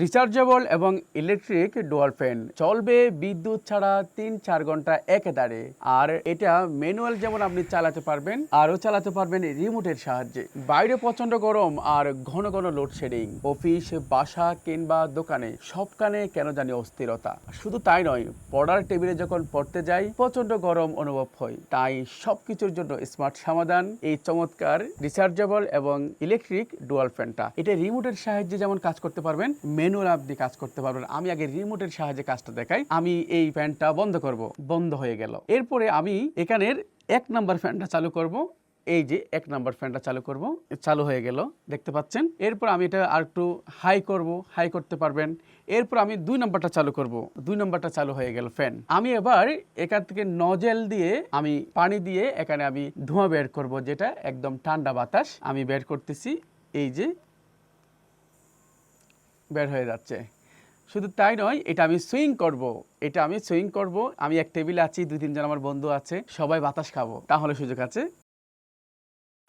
Rechargeable এবং electric dual fan চলবে বিদ্যুৎ ছাড়া ৩-৪ ঘন্টা একেধারে। আর এটা ম্যানুয়াল যেমন আপনি চালাতে পারবেন, আরও চালাতে পারবেন রিমোটের সাহায্যে। বাইরে প্রচন্ড গরম আর ঘন ঘন লোডশেডিং, অফিস, বাসা কিংবা দোকানে সবখানে কেন জানি অস্থিরতা। শুধু তাই নয়, পড়ার টেবিলে যখন পড়তে যাই প্রচন্ড গরম অনুভব হয়। তাই সবকিছুর জন্য স্মার্ট সমাধান এই চমৎকার রিচার্জেবল এবং ইলেকট্রিক ডুয়াল ফ্যানটা। এটা রিমোটের সাহায্যে যেমন কাজ করতে পারবেন, ম্যানুয়াল আপনি কাজ করতে পারবেন। আমি আগে রিমোটের সাহায্যে কাজটা দেখাই। আমি এই ফ্যানটা বন্ধ করব, বন্ধ হয়ে গেল। এরপরে আমি এখানের 1 নাম্বার ফ্যানটা চালু করব। এই যে 1 নাম্বার ফ্যানটা চালু করব, চালু হয়ে গেল, দেখতে পাচ্ছেন। এরপর আমি এটা আর একটু হাই করব, হাই করতে পারবেন। এরপর আমি 2 নাম্বারটা চালু করব, 2 নাম্বারটা চালু হয়ে গেল ফ্যান। আমি এবার এখান থেকে নজেল দিয়ে আমি পানি দিয়ে এখানে আমি ধোঁয়া বের করব, যেটা একদম ঠান্ডা বাতাস আমি বের করতেছি। এই যে বের হয়ে যাচ্ছে। শুধু তাই নয়, এটা আমি সুইং করব, এটা আমি সুইং করব। আমি এক টেবিলে আছি, 2-3 জন আমার বন্ধু আছে, সবাই বাতাস খাবো, তাহলে সুযোগ আছে।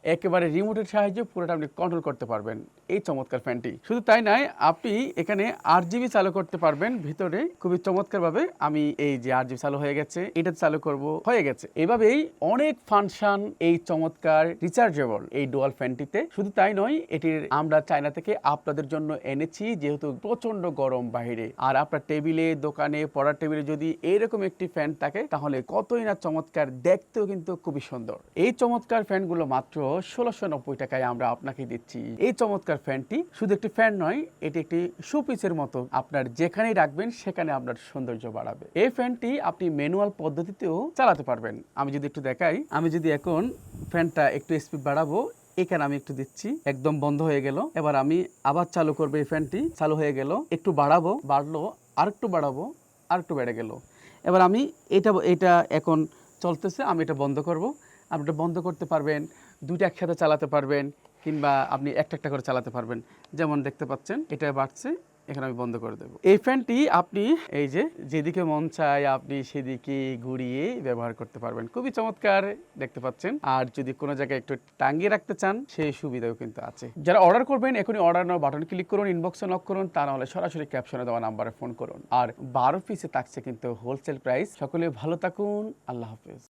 একেবারে রিমোটের সাহায্যে পুরোটা আপনি কন্ট্রোল করতে পারবেন এই চমৎকার ফ্যানটি। শুধু তাই নয়, আপনি এখানে RGB চালু করতে পারবেন ভিতরে খুবই চমৎকার ভাবে। আমি এই যে RGB চালু হয়ে গেছে, এটা চালু করব, হয়ে গেছে। এভাবেই অনেক ফাংশন এই চমৎকার রিচার্জেবল এই ডুয়াল ফ্যানটিতে। শুধু তাই নয়, এটির আমরা চায়না থেকে আপনাদের জন্য এনেছি, যেহেতু প্রচন্ড গরম বাইরে। আর আপনার টেবিলে, দোকানে, পড়ার টেবিলে যদি এইরকম একটি ফ্যান থাকে, তাহলে কতই না চমৎকার, দেখতেও কিন্তু খুবই সুন্দর। এই চমৎকার ফ্যানগুলো মাত্র 1690 টাকায় আমরা আপনাকে দিচ্ছি। এই চমৎকার ফ্যানটি শুধু একটি ফ্যান নয়, এটি একটি শোপিসের মতো, আপনার যেখানেই রাখবেন সেখানে আপনার সৌন্দর্য বাড়াবে। এই ফ্যানটি আপনি ম্যানুয়াল পদ্ধতিতেও চালাতে পারবেন। আমি যদি একটু দেখাই, আমি যদি এখন ফ্যানটা একটু স্পিড বাড়াবো, এখানে আমি একটু দিচ্ছি, একদম বন্ধ হয়ে গেল। এবার আমি আবার চালু করবো, এই ফ্যানটি চালু হয়ে গেল। একটু বাড়াবো, বাড়লো, আরেকটু বাড়াবো, আরেকটু বেড়ে গেল। এবার আমি এটা এখন চলতেছে, আমি এটা বন্ধ করব। আপনি এটা বন্ধ করতে পারবেন, 2টা একসাথে চালাতে পারবেন, কিংবা আপনি একটা একটা করে চালাতে পারবেন। যেমন দেখতে পাচ্ছেন এটা বাড়ছে, এখানে আমি বন্ধ করে দেবো। এই ফ্যানটি আপনি এই যে যেদিকে মন চায় আপনি সেদিকে ঘুরিয়ে ব্যবহার করতে পারবেন। খুবই চমৎকার, দেখতে পাচ্ছেন। আর যদি কোনো জায়গায় একটু টাঙ্গিয়ে রাখতে চান, সেই সুবিধাও কিন্তু আছে। যারা অর্ডার করবেন, এখনই অর্ডার নাও বাটন ক্লিক করুন, ইনবক্সে নক করুন, তা নাহলে সরাসরি ক্যাপশনে দেওয়া নাম্বারে ফোন করুন। আর 12 পিসে থাকছে কিন্তু হোলসেল প্রাইস। সকলে ভালো থাকুন, আল্লাহ হাফেজ।